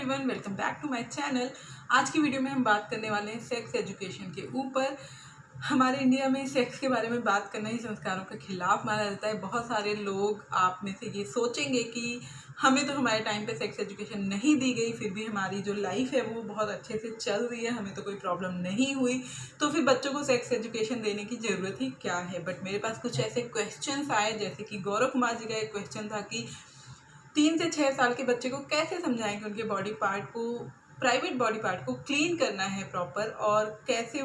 Everyone, welcome back to my channel. आज की video में हम बात करने वाले हैं सेक्स एजुकेशन के ऊपर। हमारे इंडिया में सेक्स के बारे में बात करना ही संस्कारों के खिलाफ माना जाता है। बहुत सारे लोग आप में से ये सोचेंगे कि हमें तो हमारे टाइम पे सेक्स एजुकेशन नहीं दी गई, फिर भी हमारी जो लाइफ है वो बहुत अच्छे से चल रही है, हमें तो कोई प्रॉब्लम नहीं हुई, तो फिर बच्चों को सेक्स एजुकेशन देने की ज़रूरत ही क्या है। बट मेरे पास कुछ ऐसे क्वेश्चंस आए, जैसे कि गौरव कुमार जी का एक क्वेश्चन था कि 3 से 6 साल के बच्चे को कैसे समझाएं कि उनके बॉडी पार्ट को, प्राइवेट बॉडी पार्ट को क्लीन करना है प्रॉपर, और कैसे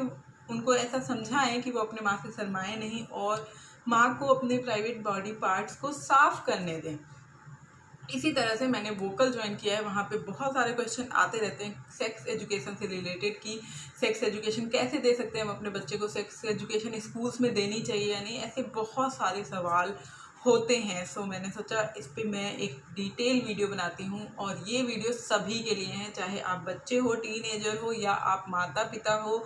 उनको ऐसा समझाएं कि वो अपने माँ से शर्माएं नहीं और माँ को अपने प्राइवेट बॉडी पार्ट्स को साफ करने दें। इसी तरह से मैंने वोकल ज्वाइन किया है, वहाँ पे बहुत सारे क्वेश्चन आते रहते हैं सेक्स एजुकेशन से रिलेटेड कि सेक्स एजुकेशन कैसे दे सकते हैं हम अपने बच्चे को, सेक्स एजुकेशन स्कूल्स में देनी चाहिए या नहीं, ऐसे बहुत सारे सवाल होते हैं। सो मैंने सोचा इस पे मैं एक डिटेल वीडियो बनाती हूँ, और ये वीडियो सभी के लिए है, चाहे आप बच्चे हो, टीनेजर हो, या आप माता पिता हो,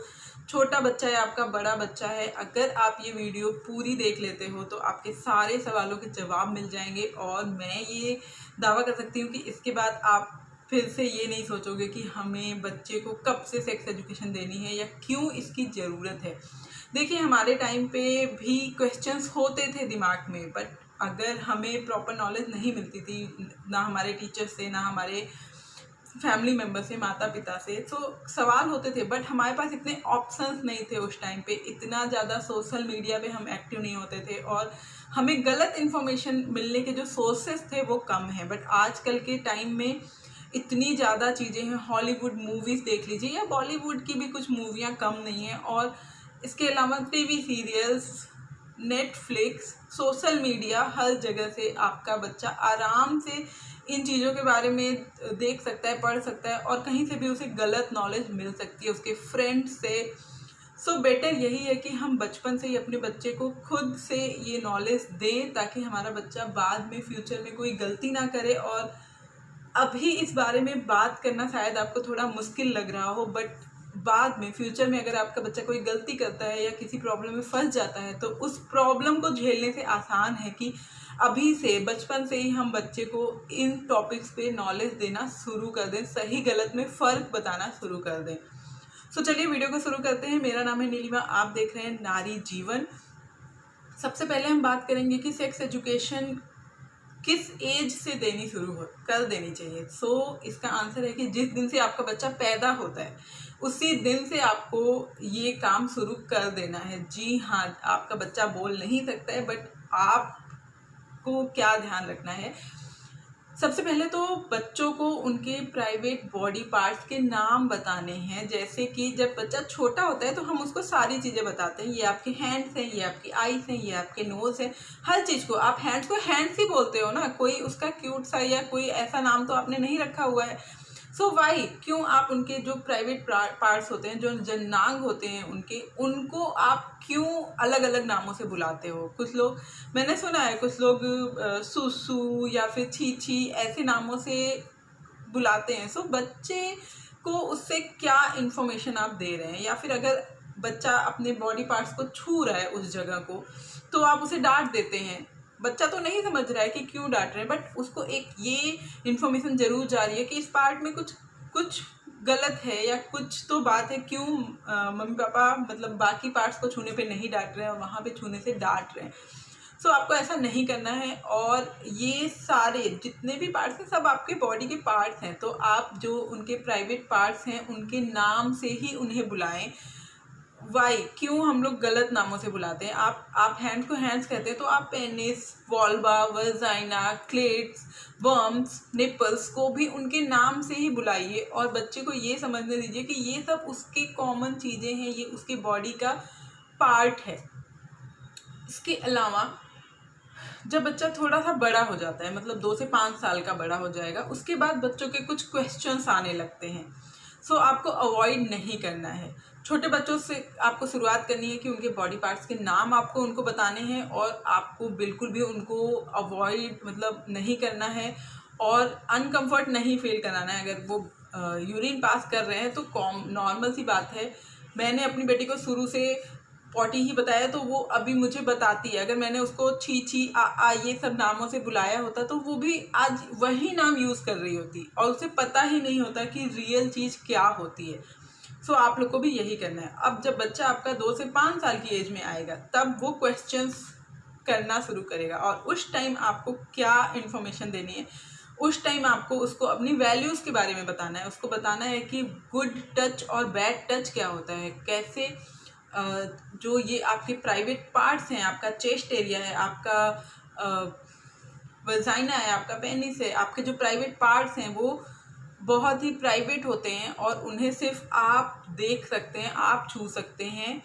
छोटा बच्चा है आपका, बड़ा बच्चा है। अगर आप ये वीडियो पूरी देख लेते हो तो आपके सारे सवालों के जवाब मिल जाएंगे, और मैं ये दावा कर सकती हूँ कि इसके बाद आप फिर से ये नहीं सोचोगे कि हमें बच्चे को कब से सेक्स एजुकेशन देनी है या क्यों इसकी ज़रूरत है। देखिए, हमारे टाइम पे भी क्वेश्चंस होते थे दिमाग में, बट अगर हमें प्रॉपर नॉलेज नहीं मिलती थी, ना हमारे टीचर से, ना हमारे फैमिली मेम्बर से, माता पिता से, तो सवाल होते थे, बट हमारे पास इतने ऑप्शंस नहीं थे उस टाइम पे। इतना ज़्यादा सोशल मीडिया पे हम एक्टिव नहीं होते थे, और हमें गलत इन्फॉर्मेशन मिलने के जो सोर्सेस थे वो कम हैं। बट आजकल के टाइम में इतनी ज़्यादा चीज़ें हैं, हॉलीवुड मूवीज़ देख लीजिए, या बॉलीवुड की भी कुछ मूवियाँ कम नहीं हैं, और इसके अलावा TV serials, Netflix, social media, हर जगह से आपका बच्चा आराम से इन चीज़ों के बारे में देख सकता है, पढ़ सकता है, और कहीं से भी उसे गलत नॉलेज मिल सकती है उसके फ्रेंड्स से। सो बेटर यही है कि हम बचपन से ही अपने बच्चे को खुद से ये नॉलेज दें, ताकि हमारा बच्चा बाद में फ्यूचर में कोई गलती ना करे। और अभी इस बारे में बात करना शायद आपको थोड़ा मुश्किल लग रहा हो, बट बाद में फ्यूचर में अगर आपका बच्चा कोई गलती करता है या किसी प्रॉब्लम में फंस जाता है, तो उस प्रॉब्लम को झेलने से आसान है कि अभी से, बचपन से ही हम बच्चे को इन टॉपिक्स पे नॉलेज देना शुरू कर दें, सही गलत में फ़र्क बताना शुरू कर दें। सो चलिए वीडियो को शुरू करते हैं। मेरा नाम है नीलिमा, आप देख रहे हैं नारी जीवन। सबसे पहले हम बात करेंगे कि सेक्स एजुकेशन किस एज से देनी शुरू कर देनी चाहिए। सो इसका आंसर है कि जिस दिन से आपका बच्चा पैदा होता है उसी दिन से आपको ये काम शुरू कर देना है। जी हाँ, आपका बच्चा बोल नहीं सकता है, बट आपको क्या ध्यान रखना है, सबसे पहले तो बच्चों को उनके प्राइवेट बॉडी पार्ट्स के नाम बताने हैं। जैसे कि जब बच्चा छोटा होता है तो हम उसको सारी चीज़ें बताते हैं, ये आपके हैंड्स हैं, ये आपकी आईज हैं, ये आपके नोज हैं, हर चीज़ को। आप हैंड्स को हैंड्स ही बोलते हो ना, कोई उसका क्यूट सा या कोई ऐसा नाम तो आपने नहीं रखा हुआ है। सो वाई, क्यों आप उनके जो प्राइवेट पार्ट्स होते हैं, जो जननांग होते हैं उनको आप क्यों अलग अलग नामों से बुलाते हो। कुछ लोग, मैंने सुना है कुछ लोग सुसु या फिर छी ऐसे नामों से बुलाते हैं। सो बच्चे को उससे क्या इन्फॉर्मेशन आप दे रहे हैं, या फिर अगर बच्चा अपने बॉडी पार्ट्स को छू रहा है उस जगह को, तो आप उसे डांट देते हैं। बच्चा तो नहीं समझ रहा है कि क्यों डांट रहे हैं, बट उसको एक ये इन्फॉर्मेशन जरूर जा रही है कि इस पार्ट में कुछ गलत है, या कुछ तो बात है, क्यों मम्मी पापा मतलब बाकी पार्ट्स को छूने पे नहीं डांट रहे हैं और वहाँ पे छूने से डांट रहे हैं। सो आपको ऐसा नहीं करना है, और ये सारे जितने भी पार्ट्स हैं सब आपके बॉडी के पार्ट्स हैं, तो आप जो उनके प्राइवेट पार्ट्स हैं उनके नाम से ही उन्हें बुलाएं। वाई, क्यों हम लोग गलत नामों से बुलाते हैं। आप हैंड्स को हैंड्स कहते हैं, तो आप पेनिस, वॉल्वा, वर्जाइना, क्लेट्स, वर्म्स, निपल्स को भी उनके नाम से ही बुलाइए, और बच्चे को ये समझने दीजिए कि ये सब उसके कॉमन चीज़ें हैं, ये उसके बॉडी का पार्ट है। इसके अलावा जब बच्चा थोड़ा सा बड़ा हो जाता है, मतलब 2 से 5 साल का बड़ा हो जाएगा, उसके बाद बच्चों के कुछ क्वेश्चंस आने लगते हैं। सो आपको अवॉइड नहीं करना है। छोटे बच्चों से आपको शुरुआत करनी है कि उनके बॉडी पार्ट्स के नाम आपको उनको बताने हैं, और आपको बिल्कुल भी उनको अवॉइड मतलब नहीं करना है, और अनकंफर्ट नहीं फील कराना है। अगर वो यूरिन पास कर रहे हैं तो नॉर्मल सी बात है। मैंने अपनी बेटी को शुरू से पॉटी ही बताया तो वो अभी मुझे बताती है। अगर मैंने उसको छी छी आ ये सब नामों से बुलाया होता तो वो भी आज वही नाम यूज़ कर रही होती और उसे पता ही नहीं होता कि रियल चीज़ क्या होती है। सो आप लोग को भी यही करना है। अब जब बच्चा आपका 2 से 5 साल की एज में आएगा तब वो क्वेश्चंस करना शुरू करेगा और उस टाइम आपको क्या इन्फॉर्मेशन देनी है, उस टाइम आपको उसको अपनी वैल्यूज़ के बारे में बताना है। उसको बताना है कि गुड टच और बैड टच क्या होता है, कैसे जो ये आपके प्राइवेट पार्ट्स हैं, आपका चेस्ट एरिया है, आपका वजाइना है, आपका पेनिस है, आपके जो प्राइवेट पार्ट्स हैं वो बहुत ही प्राइवेट होते हैं और उन्हें सिर्फ आप देख सकते हैं, आप छू सकते हैं।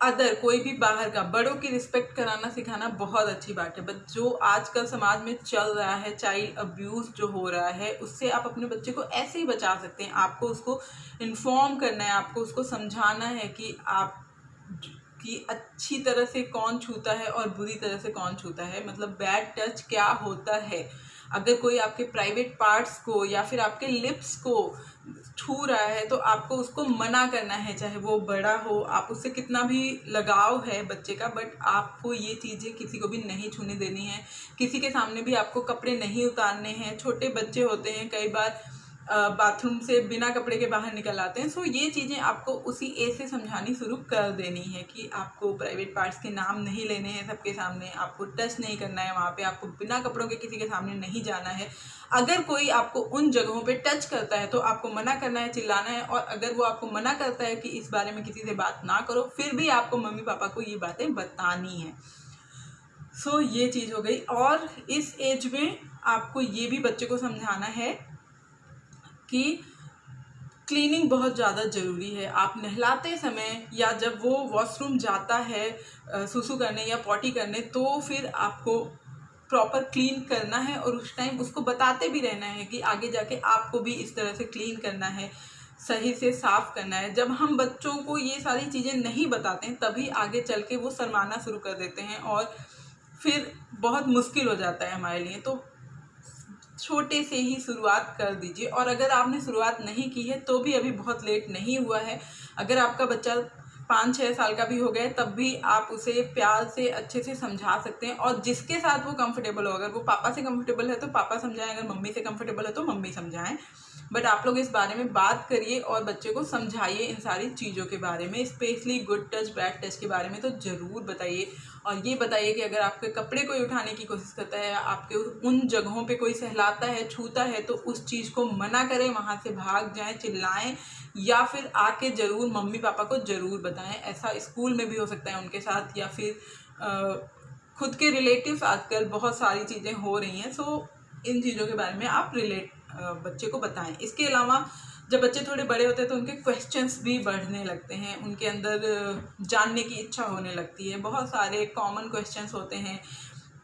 अदर कोई भी बाहर का, बड़ों की रिस्पेक्ट कराना सिखाना बहुत अच्छी बात है। बट जो आजकल समाज में चल रहा है, चाइल्ड अब्यूज़ जो हो रहा है, उससे आप अपने बच्चे को ऐसे ही बचा सकते हैं। आपको उसको इन्फॉर्म करना है, आपको उसको समझाना है कि आप कि अच्छी तरह से कौन छूता है और बुरी तरह से कौन छूता है, मतलब बैड टच क्या होता है। अगर कोई आपके प्राइवेट पार्ट्स को या फिर आपके लिप्स को छू रहा है तो आपको उसको मना करना है, चाहे वो बड़ा हो, आप उससे कितना भी लगाव है बच्चे का, बट आपको ये चीज़ें किसी को भी नहीं छूने देनी है। किसी के सामने भी आपको कपड़े नहीं उतारने हैं। छोटे बच्चे होते हैं, कई बार बाथरूम से बिना कपड़े के बाहर निकल आते हैं। सो ये चीज़ें आपको उसी एज से समझानी शुरू कर देनी है कि आपको प्राइवेट पार्ट्स के नाम नहीं लेने हैं सबके सामने, आपको टच नहीं करना है वहाँ पे, आपको बिना कपड़ों के किसी के सामने नहीं जाना है। अगर कोई आपको उन जगहों पे टच करता है तो आपको मना करना है, चिल्लाना है। और अगर वो आपको मना करता है कि इस बारे में किसी से बात ना करो, फिर भी आपको मम्मी पापा को ये बातें बतानी है। सो ये चीज़ हो गई। और इस एज में आपको ये भी बच्चे को समझाना है कि क्लीनिंग बहुत ज़्यादा ज़रूरी है। आप नहलाते समय या जब वो वॉशरूम जाता है सुसु करने या पॉटी करने, तो फिर आपको प्रॉपर क्लीन करना है और उस टाइम उसको बताते भी रहना है कि आगे जाके आपको भी इस तरह से क्लीन करना है, सही से साफ़ करना है। जब हम बच्चों को ये सारी चीज़ें नहीं बताते हैं तभी आगे चल के वो शर्माना शुरू कर देते हैं और फिर बहुत मुश्किल हो जाता है हमारे लिए। तो छोटे से ही शुरुआत कर दीजिए। और अगर आपने शुरुआत नहीं की है तो भी अभी बहुत लेट नहीं हुआ है। अगर आपका बच्चा 5-6 साल का भी हो गया तब भी आप उसे प्यार से अच्छे से समझा सकते हैं और जिसके साथ वो कंफर्टेबल हो। अगर वो पापा से कंफर्टेबल है तो पापा समझाएं, अगर मम्मी से कंफर्टेबल है तो मम्मी समझाएं। बट आप लोग इस बारे में बात करिए और बच्चे को समझाइए इन सारी चीज़ों के बारे में, specially good touch bad touch के बारे में तो ज़रूर बताइए। और ये बताइए कि अगर आपके कपड़े कोई उठाने की कोशिश करता है, आपके उन जगहों पे कोई सहलाता है, छूता है, तो उस चीज़ को मना करें, वहाँ से भाग जाएं, चिल्लाएं या फिर आके ज़रूर मम्मी पापा को ज़रूर बताएं। ऐसा स्कूल में भी हो सकता है उनके साथ, या फिर खुद के रिलेटिव्स आजकल बहुत सारी चीज़ें हो रही हैं। सो इन चीज़ों के बारे में आप बच्चे को बताएं। इसके अलावा जब बच्चे थोड़े बड़े होते हैं तो उनके क्वेश्चंस भी बढ़ने लगते हैं, उनके अंदर जानने की इच्छा होने लगती है। बहुत सारे कॉमन क्वेश्चंस होते हैं।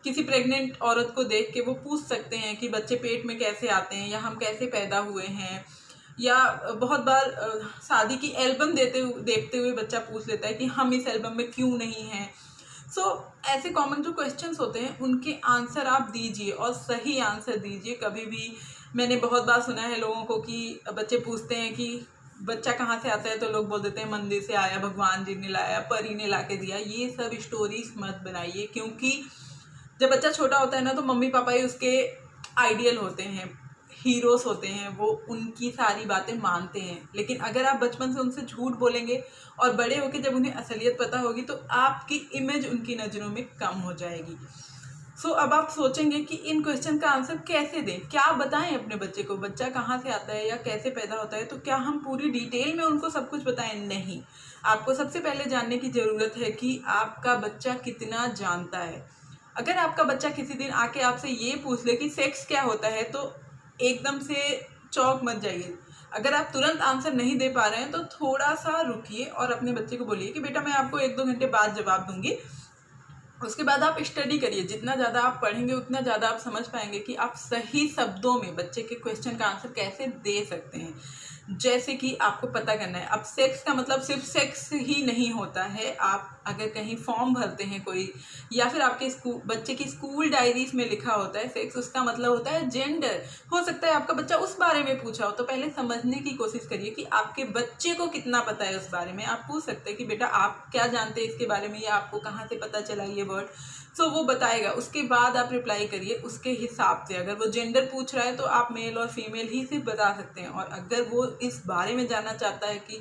किसी प्रेग्नेंट औरत को देख के वो पूछ सकते हैं कि बच्चे पेट में कैसे आते हैं या हम कैसे पैदा हुए हैं। या बहुत बार शादी की एल्बम देखते हुए बच्चा पूछ लेता है कि हम इस एल्बम में क्यों नहीं हैं। ऐसे कॉमन जो क्वेश्चंस होते हैं उनके आंसर आप दीजिए और सही आंसर दीजिए। कभी भी मैंने बहुत बार सुना है लोगों को कि बच्चे पूछते हैं कि बच्चा कहाँ से आता है, तो लोग बोल देते हैं मंदिर से आया, भगवान जी ने लाया, परी ने ला के दिया। ये सब स्टोरीज मत बनाइए, क्योंकि जब बच्चा छोटा होता है ना तो मम्मी पापा ही उसके आइडियल होते हैं, हीरोज़ होते हैं, वो उनकी सारी बातें मानते हैं। लेकिन अगर आप बचपन से उनसे झूठ बोलेंगे और बड़े होकर जब उन्हें असलियत पता होगी तो आपकी इमेज उनकी नज़रों में कम हो जाएगी। अब आप सोचेंगे कि इन क्वेश्चन का आंसर कैसे दें, क्या बताएं अपने बच्चे को, बच्चा कहाँ से आता है या कैसे पैदा होता है। तो क्या हम पूरी डिटेल में उनको सब कुछ बताएं? नहीं। आपको सबसे पहले जानने की ज़रूरत है कि आपका बच्चा कितना जानता है। अगर आपका बच्चा किसी दिन आके आपसे ये पूछ ले कि सेक्स क्या होता है, तो एकदम से चौंक मत जाइए। अगर आप तुरंत आंसर नहीं दे पा रहे हैं तो थोड़ा सा रुकिए और अपने बच्चे को बोलिए कि बेटा मैं आपको 1-2 घंटे बाद जवाब दूंगी, उसके बाद आप स्टडी करिए, जितना ज़्यादा आप पढ़ेंगे उतना ज़्यादा आप समझ पाएंगे कि आप सही शब्दों में बच्चे के क्वेश्चन का आंसर कैसे दे सकते हैं। जैसे कि आपको पता करना है, अब सेक्स का मतलब सिर्फ सेक्स ही नहीं होता है। आप अगर कहीं फॉर्म भरते हैं कोई, या फिर आपके बच्चे की स्कूल डायरीज में लिखा होता है सेक्स, उसका मतलब होता है जेंडर। हो सकता है आपका बच्चा उस बारे में पूछा हो, तो पहले समझने की कोशिश करिए कि आपके बच्चे को कितना पता है उस बारे में। आप पूछ सकते हैं कि बेटा आप क्या जानते हैं इसके बारे में, या आपको कहाँ से पता चला ये वर्ड, तो वो बताएगा। उसके बाद आप रिप्लाई करिए उसके हिसाब से। अगर वो जेंडर पूछ रहा है तो आप मेल और फीमेल ही सिर्फ बता सकते हैं। और अगर वो इस बारे में जानना चाहता है कि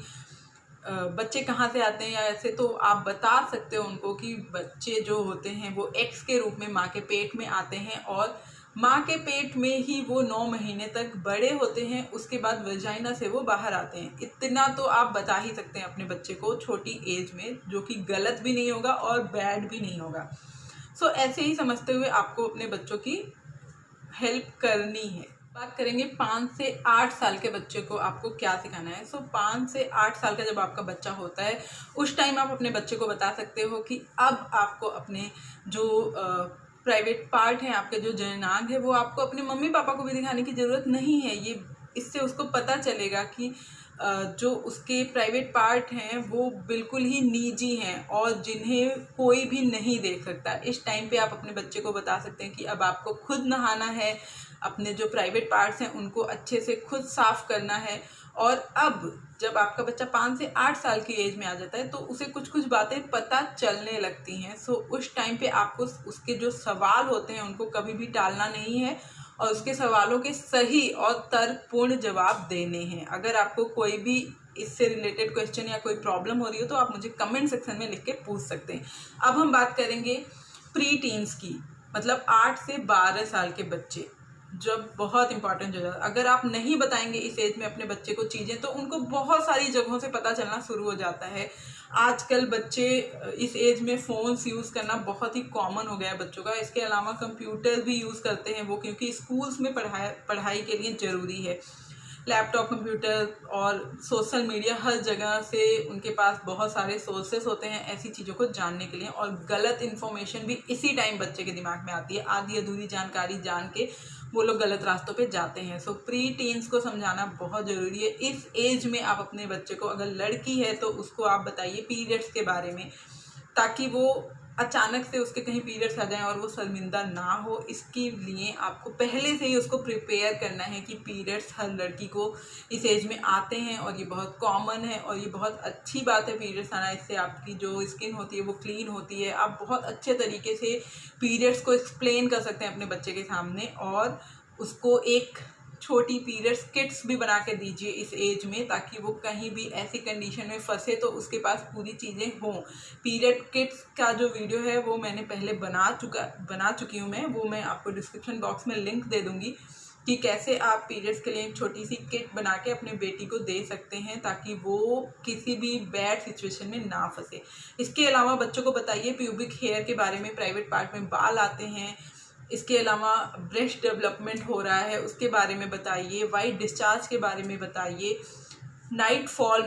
बच्चे कहाँ से आते हैं या ऐसे, तो आप बता सकते हो उनको कि बच्चे जो होते हैं वो एक्स के रूप में माँ के पेट में आते हैं, और माँ के पेट में ही वो 9 महीने तक बड़े होते हैं। उसके बाद वजाइना से वो बाहर आते हैं। इतना तो आप बता ही सकते हैं अपने बच्चे को छोटी एज में, जो कि गलत भी नहीं होगा और बैड भी नहीं होगा। सो ऐसे ही समझते हुए आपको अपने बच्चों की हेल्प करनी है। बात करेंगे 5 से 8 साल के बच्चे को आपको क्या सिखाना है। 5 से 8 साल का जब आपका बच्चा होता है, उस टाइम आप अपने बच्चे को बता सकते हो कि अब आपको अपने जो प्राइवेट पार्ट हैं, आपके जो जननांग है, वो आपको अपने मम्मी पापा को भी दिखाने की ज़रूरत नहीं है। ये इससे उसको पता चलेगा कि जो उसके प्राइवेट पार्ट हैं वो बिल्कुल ही निजी हैं और जिन्हें कोई भी नहीं देख सकता। इस टाइम पे आप अपने बच्चे को बता सकते हैं कि अब आपको खुद नहाना है, अपने जो प्राइवेट पार्ट्स हैं उनको अच्छे से खुद साफ करना है। और अब जब आपका बच्चा 5 से 8 साल की एज में आ जाता है तो उसे कुछ कुछ बातें पता चलने लगती हैं। उस टाइम पे आपको उसके जो सवाल होते हैं उनको कभी भी टालना नहीं है और उसके सवालों के सही और तर्कपूर्ण जवाब देने हैं। अगर आपको कोई भी इससे रिलेटेड क्वेश्चन या कोई प्रॉब्लम हो रही हो तो आप मुझे कमेंट सेक्शन में लिख के पूछ सकते हैं। अब हम बात करेंगे प्री टीन्स की, मतलब 8 से 12 साल के बच्चे, जब बहुत इंपॉर्टेंट हो जाता है। अगर आप नहीं बताएंगे इस एज में अपने बच्चे को चीज़ें, तो उनको बहुत सारी जगहों से पता चलना शुरू हो जाता है। आजकल बच्चे इस एज में फ़ोन्स यूज़ करना बहुत ही कॉमन हो गया है बच्चों का। इसके अलावा कंप्यूटर भी यूज़ करते हैं वो, क्योंकि स्कूल्स में पढ़ाई के लिए ज़रूरी है। लैपटॉप, कंप्यूटर और सोशल मीडिया, हर जगह से उनके पास बहुत सारे सोर्सेस होते हैं ऐसी चीज़ों को जानने के लिए। और गलत इन्फॉर्मेशन भी इसी टाइम बच्चे के दिमाग में आती है। आधी अधूरी जानकारी जान के वो लोग गलत रास्तों पे जाते हैं। प्री टीन्स को समझाना बहुत ज़रूरी है। इस एज में आप अपने बच्चे को, अगर लड़की है तो उसको आप बताइए पीरियड्स के बारे में, ताकि वो अचानक से उसके कहीं पीरियड्स आ जाएं और वो शर्मिंदा ना हो। इसके लिए आपको पहले से ही उसको प्रिपेयर करना है कि पीरियड्स हर लड़की को इस एज में आते हैं और ये बहुत कॉमन है और ये बहुत अच्छी बात है पीरियड्स आना। इससे आपकी जो स्किन होती है वो क्लीन होती है। आप बहुत अच्छे तरीके से पीरियड्स को एक्सप्लेन कर सकते हैं अपने बच्चे के सामने, और उसको एक छोटी पीरियड्स किट्स भी बना के दीजिए इस एज में, ताकि वो कहीं भी ऐसी कंडीशन में फंसे तो उसके पास पूरी चीज़ें हों। पीरियड किट्स का जो वीडियो है वो मैंने पहले बना चुकी हूँ मैं, वो मैं आपको डिस्क्रिप्शन बॉक्स में लिंक दे दूँगी कि कैसे आप पीरियड्स के लिए एक छोटी सी किट बना के अपने बेटी को दे सकते हैं, ताकि वो किसी भी बैड सिचुएशन में ना फंसे। इसके अलावा बच्चों को बताइए प्यूबिक हेयर के बारे में, प्राइवेट पार्ट में बाल आते हैं। इसके अलावा ब्रेस्ट डेवलपमेंट हो रहा है उसके बारे में बताइए, वाइट डिस्चार्ज के बारे में बताइए, night fall,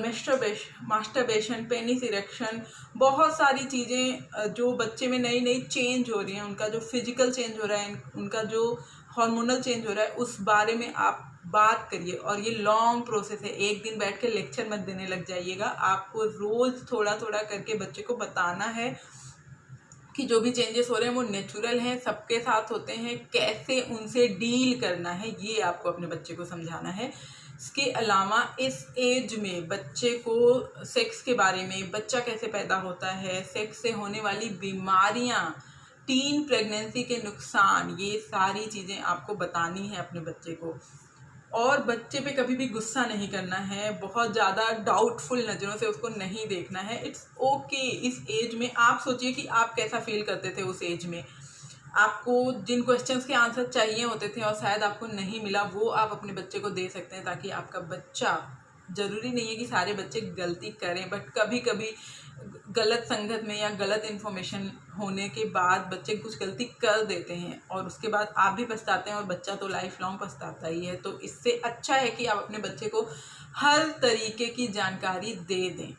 masturbation, penis erection, बहुत सारी चीज़ें जो बच्चे में नई नई चेंज हो रही हैं, उनका जो फिजिकल चेंज हो रहा है, उनका जो हार्मोनल चेंज हो रहा है, उस बारे में आप बात करिए। और ये लॉन्ग प्रोसेस है, एक दिन बैठ के लेक्चर मत देने लग जाइएगा। आपको रोज़ थोड़ा थोड़ा करके बच्चे को बताना है कि जो भी चेंजेस हो रहे हैं वो नेचुरल हैं, सबके साथ होते हैं, कैसे उनसे डील करना है ये आपको अपने बच्चे को समझाना है। इसके अलावा इस एज में बच्चे को सेक्स के बारे में, बच्चा कैसे पैदा होता है, सेक्स से होने वाली बीमारियां, टीन प्रेगनेंसी के नुकसान, ये सारी चीज़ें आपको बतानी है अपने बच्चे को। और बच्चे पे कभी भी गुस्सा नहीं करना है, बहुत ज़्यादा डाउटफुल नज़रों से उसको नहीं देखना है। It's okay. इस एज में आप सोचिए कि आप कैसा फील करते थे उस एज में। आपको जिन क्वेश्चंस के आंसर चाहिए होते थे और शायद आपको नहीं मिला, वो आप अपने बच्चे को दे सकते हैं, ताकि आपका बच्चा, ज़रूरी नहीं है कि सारे बच्चे गलती करें, बट कभी कभी गलत संगत में या गलत इन्फॉर्मेशन होने के बाद बच्चे कुछ गलती कर देते हैं और उसके बाद आप भी पछताते हैं और बच्चा तो लाइफ लॉन्ग पछताता ही है। तो इससे अच्छा है कि आप अपने बच्चे को हर तरीके की जानकारी दे दें।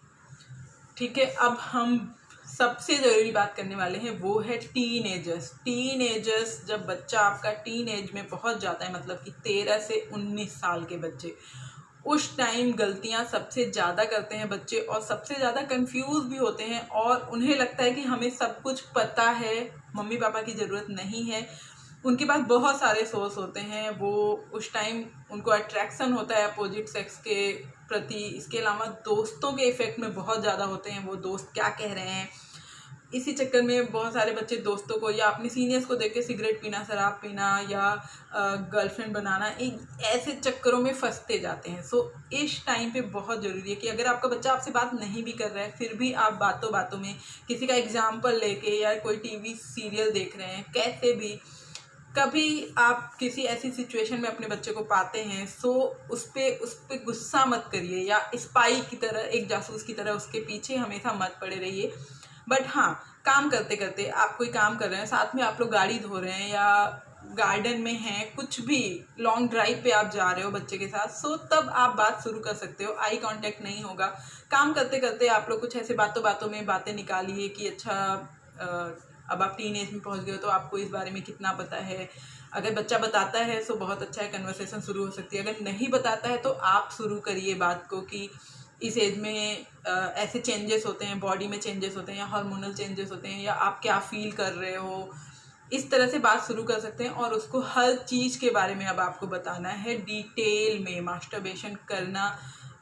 ठीक है, अब हम सबसे ज़रूरी बात करने वाले हैं वो है टीनेजर्स। जब बच्चा आपका टीन एज में पहुंच जाता है, मतलब कि 13 से 19 साल के बच्चे, उस टाइम गलतियां सबसे ज़्यादा करते हैं बच्चे और सबसे ज़्यादा कंफ्यूज भी होते हैं और उन्हें लगता है कि हमें सब कुछ पता है, मम्मी पापा की ज़रूरत नहीं है। उनके पास बहुत सारे सोर्स होते हैं, वो उस टाइम उनको अट्रैक्शन होता है अपोजिट सेक्स के प्रति। इसके अलावा दोस्तों के इफ़ेक्ट में बहुत ज़्यादा होते हैं, वो दोस्त क्या कह रहे हैं, इसी चक्कर में बहुत सारे बच्चे दोस्तों को या अपने सीनियर्स को देख के सिगरेट पीना, शराब पीना या गर्लफ्रेंड बनाना, एक ऐसे चक्करों में फंसते जाते हैं। सो इस टाइम पे बहुत ज़रूरी है कि अगर आपका बच्चा आपसे बात नहीं भी कर रहा है, फिर भी आप बातों बातों में किसी का एग्जाम्पल लेके या कोई टीवी सीरियल देख रहे हैं, कैसे भी कभी आप किसी ऐसी सिचुएशन में अपने बच्चे को पाते हैं, सो उस पर गुस्सा मत करिए या स्पाई की तरह, एक जासूस की तरह उसके पीछे हमेशा मत पड़े रहिए। बट हाँ, काम करते करते आप कोई काम कर रहे हैं, साथ में आप लोग गाड़ी धो रहे हैं या गार्डन में हैं, कुछ भी लॉन्ग ड्राइव पे आप जा रहे हो बच्चे के साथ, सो तब आप बात शुरू कर सकते हो। आई कांटेक्ट नहीं होगा। काम करते करते आप लोग कुछ ऐसे बातों बातों में बातें निकालिए कि अच्छा अब आप टीन एज में पहुंच गए हो तो आपको इस बारे में कितना पता है। अगर बच्चा बताता है तो बहुत अच्छा है, कन्वर्सेशन शुरू हो सकती है। अगर नहीं बताता है तो आप शुरू करिए बात को कि इस एज में ऐसे चेंजेस होते हैं, बॉडी में चेंजेस होते हैं या हार्मोनल चेंजेस होते हैं, या आप क्या फील कर रहे हो। इस तरह से बात शुरू कर सकते हैं और उसको हर चीज़ के बारे में अब आपको बताना है डिटेल में। मास्टरबेशन करना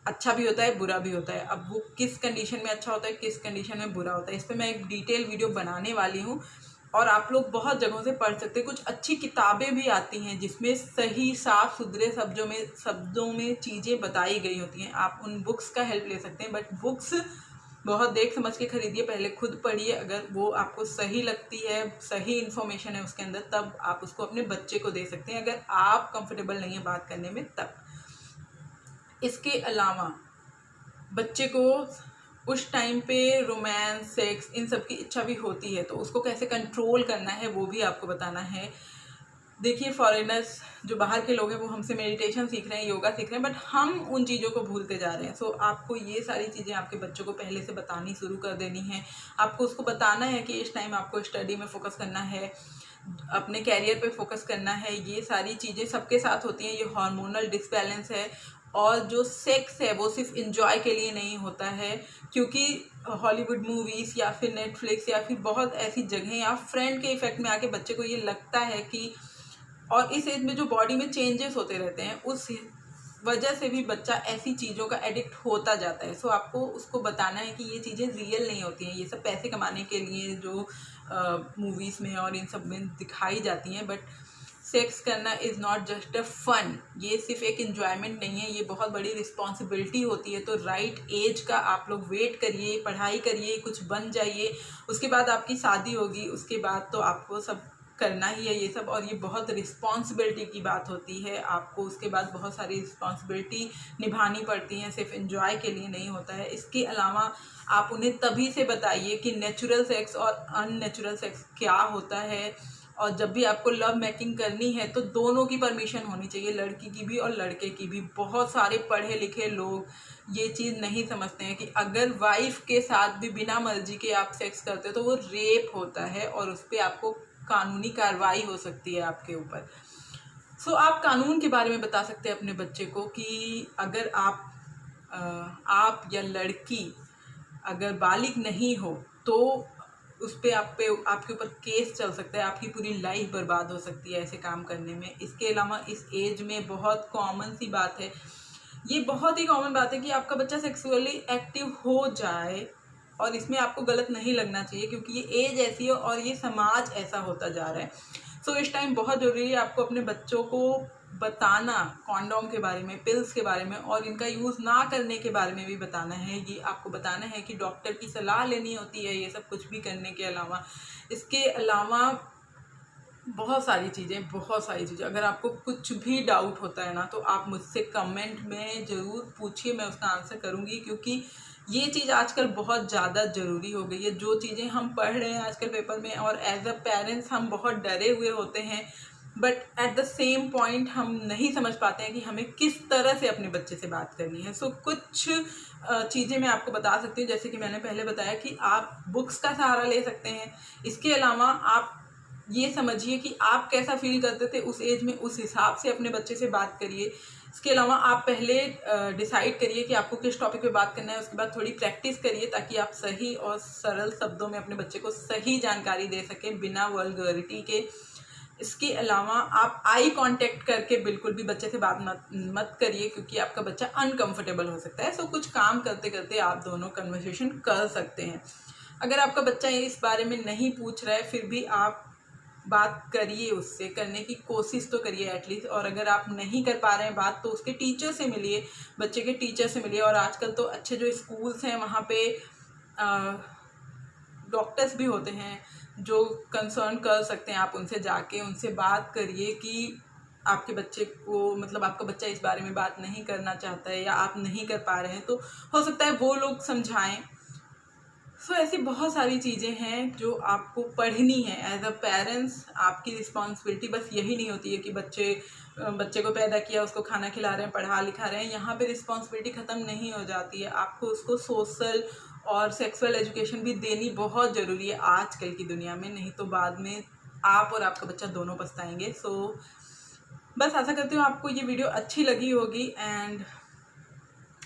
अच्छा भी होता है, बुरा भी होता है। अब वो किस कंडीशन में अच्छा होता है, किस कंडीशन में बुरा होता है, इस पर मैं एक डिटेल वीडियो बनाने वाली हूँ और आप लोग बहुत जगहों से पढ़ सकते हैं। कुछ अच्छी किताबें भी आती हैं जिसमें सही साफ सुथरे शब्दों में चीज़ें बताई गई होती हैं। आप उन बुक्स का हेल्प ले सकते हैं, बट बुक्स बहुत देख समझ के खरीदिए, पहले खुद पढ़िए। अगर वो आपको सही लगती है, सही इन्फॉर्मेशन है उसके अंदर, तब आप उसको अपने बच्चे को दे सकते हैं, अगर आप कंफर्टेबल नहीं है बात करने में तब। इसके अलावा बच्चे को उस टाइम पे रोमांस, सेक्स, इन सब की इच्छा भी होती है, तो उसको कैसे कंट्रोल करना है वो भी आपको बताना है। देखिए, फॉरेनर्स जो बाहर के लोग हैं वो हमसे मेडिटेशन सीख रहे हैं, योगा सीख रहे हैं, बट हम उन चीज़ों को भूलते जा रहे हैं। सो आपको ये सारी चीज़ें आपके बच्चों को पहले से बतानी शुरू कर देनी है। आपको उसको बताना है कि इस टाइम आपको स्टडी में फोकस करना है, अपने कैरियर पे फोकस करना है। ये सारी चीज़ें सबके साथ होती हैं। ये हार्मोनल डिसबैलेंस है और जो सेक्स है वो सिर्फ एंजॉय के लिए नहीं होता है, क्योंकि हॉलीवुड मूवीज़ या फिर नेटफ्लिक्स या फिर बहुत ऐसी जगहें या फ्रेंड के इफेक्ट में आके बच्चे को ये लगता है कि, और इस एज में जो बॉडी में चेंजेस होते रहते हैं उस वजह से भी बच्चा ऐसी चीज़ों का एडिक्ट होता जाता है। सो आपको उसको बताना है कि ये चीज़ें रियल नहीं होती हैं, ये सब पैसे कमाने के लिए जो मूवीज़ में और इन सब में दिखाई जाती हैं। बट सेक्स करना is not just a fun, ये सिर्फ एक एंजॉयमेंट नहीं है, ये बहुत बड़ी रिस्पॉन्सिबिलिटी होती है। तो राइट एज का आप लोग वेट करिए, पढ़ाई करिए, कुछ बन जाइए, उसके बाद आपकी शादी होगी, उसके बाद तो आपको सब करना ही है ये सब, और ये बहुत रिस्पॉन्सिबिलिटी की बात होती है। आपको उसके बाद बहुत सारी रिस्पॉन्सिबिलिटी निभानी पड़ती हैं, सिर्फ एंजॉय के लिए नहीं होता है। इसके अलावा आप उन्हें तभी से बताइए कि नेचुरल सेक्स और अननेचुरल सेक्स क्या होता है, और जब भी आपको लव मेकिंग करनी है तो दोनों की परमिशन होनी चाहिए, लड़की की भी और लड़के की भी। बहुत सारे पढ़े लिखे लोग ये चीज़ नहीं समझते हैं कि अगर वाइफ के साथ भी बिना मर्जी के आप सेक्स करते हो तो वो रेप होता है और उस पर आपको कानूनी कार्रवाई हो सकती है आपके ऊपर। सो आप कानून के बारे में बता सकते हैं अपने बच्चे को कि अगर आप या लड़की अगर बालिग नहीं हो तो उस पर आपके ऊपर केस चल सकता है, आपकी पूरी लाइफ बर्बाद हो सकती है ऐसे काम करने में। इसके अलावा इस एज में बहुत कॉमन सी बात है, ये बहुत ही कॉमन बात है कि आपका बच्चा सेक्सुअली एक्टिव हो जाए, और इसमें आपको गलत नहीं लगना चाहिए क्योंकि ये एज ऐसी है और ये समाज ऐसा होता जा रहा है। सो इस टाइम बहुत ज़रूरी है आपको अपने बच्चों को बताना कॉन्डोम के बारे में, पिल्स के बारे में, और इनका यूज़ ना करने के बारे में भी बताना है। ये आपको बताना है कि डॉक्टर की सलाह लेनी होती है ये सब कुछ भी करने के अलावा। इसके अलावा बहुत सारी चीज़ें, अगर आपको कुछ भी डाउट होता है ना तो आप मुझसे कमेंट में ज़रूर पूछिए, मैं उसका आंसर करूँगी, क्योंकि ये चीज़ आजकल बहुत ज़्यादा ज़रूरी हो गई है। जो चीज़ें हम पढ़ रहे हैं आजकल पेपर में, और एज अ पेरेंट्स हम बहुत डरे हुए होते हैं but at the same point हम नहीं समझ पाते हैं कि हमें किस तरह से अपने बच्चे से बात करनी है। सो कुछ चीज़ें मैं आपको बता सकती हूँ, जैसे कि मैंने पहले बताया कि आप बुक्स का सहारा ले सकते हैं। इसके अलावा आप ये समझिए कि आप कैसा फील करते थे उस एज में, उस हिसाब से अपने बच्चे से बात करिए। इसके अलावा आप पहले डिसाइड करिए कि आपको किस टॉपिक पे बात करना है, उसके बाद थोड़ी प्रैक्टिस करिए ताकि आप सही और सरल शब्दों में अपने बच्चे को सही जानकारी दे सकें बिना वल्गैरिटी के। इसके अलावा आप आई कांटेक्ट करके बिल्कुल भी बच्चे से बात मत करिए, क्योंकि आपका बच्चा अनकंफर्टेबल हो सकता है। सो कुछ काम करते करते आप दोनों कन्वर्सेशन कर सकते हैं। अगर आपका बच्चा इस बारे में नहीं पूछ रहा है फिर भी आप बात करिए, उससे करने की कोशिश तो करिए एटलीस्ट। और अगर आप नहीं कर पा रहे हैं बात तो उसके टीचर से मिलिए, बच्चे के टीचर से मिलिए। और आजकल तो अच्छे जो स्कूल्स हैं वहाँ पे डॉक्टर्स भी होते हैं जो कंसर्न कर सकते हैं। आप उनसे जाके उनसे बात करिए कि आपके बच्चे को, मतलब आपका बच्चा इस बारे में बात नहीं करना चाहता है या आप नहीं कर पा रहे हैं, तो हो सकता है वो लोग समझाएं। सो ऐसी बहुत सारी चीज़ें हैं जो आपको पढ़नी है एज अ पेरेंट्स। आपकी रिस्पॉन्सिबिलिटी बस यही नहीं होती है कि बच्चे को पैदा किया, उसको खाना खिला रहे हैं, पढ़ा लिखा रहे हैं। यहाँ पे रिस्पॉन्सिबिलिटी ख़त्म नहीं हो जाती है। आपको उसको सोशल और सेक्सुअल एजुकेशन भी देनी बहुत ज़रूरी है आजकल की दुनिया में, नहीं तो बाद में आप और आपका बच्चा दोनों पछताएंगे। सो बस आशा करती हूँ आपको ये वीडियो अच्छी लगी होगी। एंड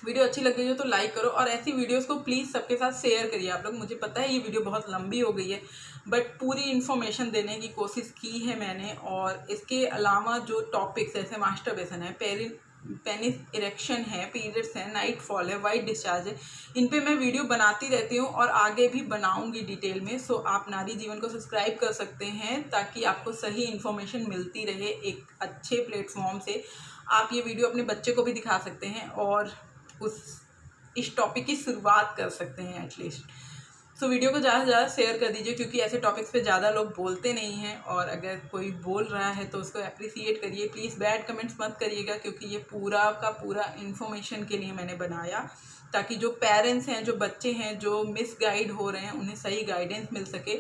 वीडियो अच्छी लगी हो तो लाइक करो, और ऐसी वीडियोस को प्लीज़ सबके साथ शेयर करिए आप लोग। मुझे पता है ये वीडियो बहुत लंबी हो गई है, बट पूरी इन्फॉर्मेशन देने की कोशिश की है मैंने। और इसके अलावा जो टॉपिक्स जैसे मास्टरबेशन है, पेनिस इरेक्शन है, पीरियड्स है, नाइट फॉल है, वाइट डिस्चार्ज है, इन पे मैं वीडियो बनाती रहती हूँ और आगे भी बनाऊँगी डिटेल में। सो आप नारी जीवन को सब्सक्राइब कर सकते हैं ताकि आपको सही इन्फॉर्मेशन मिलती रहे एक अच्छे प्लेटफॉर्म से। आप ये वीडियो अपने बच्चे को भी दिखा सकते हैं और इस टॉपिक की शुरुआत कर सकते हैं एटलीस्ट। सो वीडियो को ज़्यादा से ज़्यादा शेयर कर दीजिए, क्योंकि ऐसे टॉपिक्स पे ज़्यादा लोग बोलते नहीं हैं। और अगर कोई बोल रहा है तो उसको अप्रिसिएट करिए, प्लीज़ बैड कमेंट्स मत करिएगा, क्योंकि ये पूरा का पूरा इन्फॉर्मेशन के लिए मैंने बनाया, ताकि जो पेरेंट्स हैं, जो बच्चे हैं, जो मिसगाइड हो रहे हैं, उन्हें सही गाइडेंस मिल सके।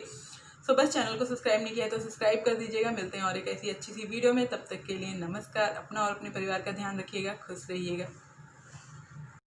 सो बस चैनल को सब्सक्राइब नहीं किया तो सब्सक्राइब कर दीजिएगा। मिलते हैं और एक ऐसी अच्छी सी वीडियो में, तब तक के लिए नमस्कार। अपना और अपने परिवार का ध्यान रखिएगा, खुश रहिएगा।